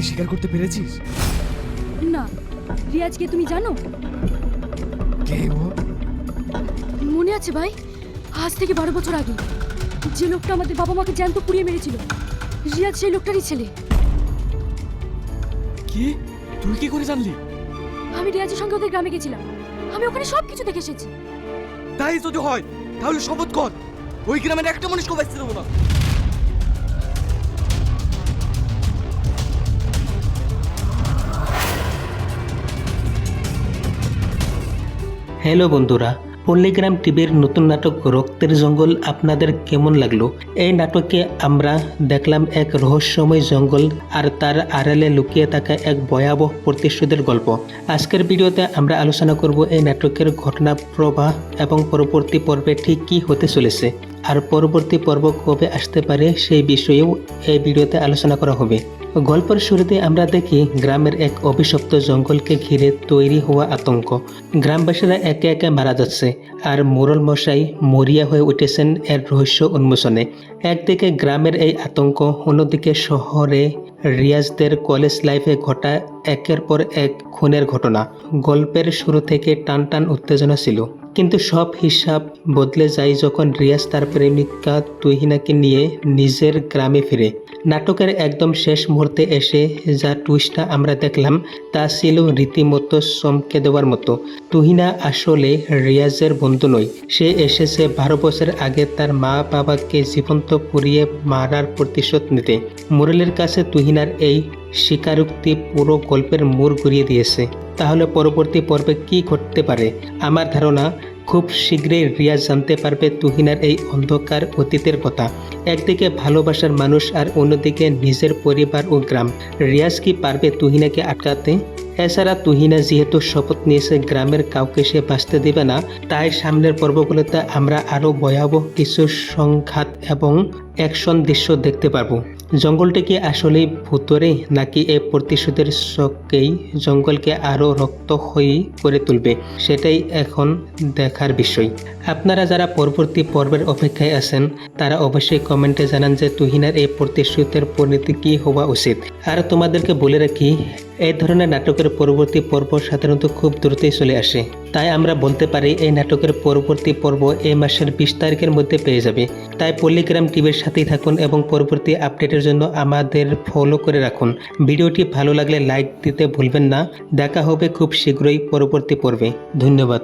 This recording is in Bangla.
স্বীকার করতে পেরেছিস? না, রিয়াজকে তুমি জানো? কে ও? মনে আছে ভাই, আজ থেকে 12 বছর আগে যে লোকটা আমাদের বাবা মাকে জ্যান্ত পুড়িয়ে মেরেছিল, রিয়াজ সেই লোকটারই ছেলে। কি? তুই কি করে জানলি? আমি রিয়াজের সঙ্গে ওদের গ্রামে গেছিলাম, আমি ওখানে সব কিছু দেখে এসেছি। তাই যদি হয় তাহলে শপথ কর ওই গ্রামের একটা মানুষকে বাঁচতে দেবো না। হ্যালো বন্ধুরা, পল্লীগ্রাম টিভির নতুন নাটক রক্তের জঙ্গল আপনাদের কেমন লাগলো? এই নাটকে আমরা দেখলাম এক রহস্যময় জঙ্গল আর তার আড়ালে লুকিয়ে থাকা এক ভয়াবহ প্রতিশোধের গল্প। আজকের ভিডিওতে আমরা আলোচনা করব এই নাটকের ঘটনা প্রবাহ এবং পরবর্তী পর্বে ঠিক কী হতে চলেছে, আর পরবর্তী পর্ব কবে আসতে পারে সেই বিষয়েও এই ভিডিওতে আলোচনা করা হবে। গল্পের শুরুতে আমরা দেখি গ্রামের এক অভিশপ্ত জঙ্গলকে ঘিরে তৈরি হওয়া আতঙ্ক। গ্রামবাসীরা একে একে মারা যাচ্ছে আর মোড়ল মশাই মরিয়া হয়ে উঠেছেন এর রহস্য উন্মোচনে। একদিকে গ্রামের এই আতঙ্ক, অন্যদিকে শহরে রিয়াজদের কলেজ লাইফে ঘটা একের পর এক খুনের ঘটনা। গল্পের শুরু থেকে টান টান উত্তেজনা ছিল, কিন্তু সব হিসাব বদলে যায় যখন রিয়াজ তার প্রেমিকা তুহিনাকে নিয়ে নিজের গ্রামে ফিরে। নাটকের একদম শেষ মুহূর্তে এসে যা টুইস্টটা আমরা দেখলাম তা ছিল রীতিমতো চমকে দেওয়ার মতো। তুহিনা আসলে রিয়াজের বন্ধু নয়, সে এসেছে 12 বছর আগে তার মা বাবাকে জীবন্ত পুড়িয়ে মারার প্রতিশোধ নিতে। মুরলের কাছে তুহিনার এই স্বীকারোক্তি পুরো গল্পের মোড় ঘুরিয়ে দিয়েছে। তাহলে পরবর্তী পর্বে কি ঘটতে পারে? আমার ধারণা খুব শীঘ্রই রিয়াজ জানতে পারবে তুহিনার এই অন্ধকার অতীতের কথা। একদিকে ভালোবাসার মানুষ আর অন্যদিকে নিজের পরিবার ও গ্রাম। রিয়াজ কি পারবে তুহিনাকে আটকাতে? এছাড়া তুহিনা যেহেতু শপথ নিয়েছে গ্রামের কাউকে সে বাঁচতে দেবে না, তাই সামনের পর্বগুলোতে আমরা আরও ভয়াবহ কিছু সংঘাত এবং অ্যাকশন দৃশ্য দেখতে পারবো। জঙ্গলটি কি আসলে ভুতুড়ে, নাকি এই প্রতিশোধের শোকেই জঙ্গলকে আরও রক্তক্ষয়ী করে তুলবে, সেটাই এখন দেখার বিষয়। আপনারা যারা পরবর্তী পর্বের অপেক্ষায় আছেন তারা অবশ্যই কমেন্টে জানান যে তুহিনার এই প্রতিশোধের পরিণতি কী হওয়া উচিত। আর তোমাদেরকে বলে রাখি, এই ধরনের নাটকের পরবর্তী পর্ব সাধারণত খুব দ্রুতই চলে আসে, তাই আমরা বলতে পারি এই নাটকের পরবর্তী পর্ব এই মাসের 20 তারিখের মধ্যে পেয়ে যাবে। তাই পল্লীগ্রাম টিভির সাথেই থাকুন এবং পরবর্তী আপডেটের জন্য আমাদের ফলো করে রাখুন। ভিডিওটি ভালো লাগলে লাইক দিতে ভুলবেন না। দেখা হবে খুব শীঘ্রই পরবর্তী পর্বে। ধন্যবাদ।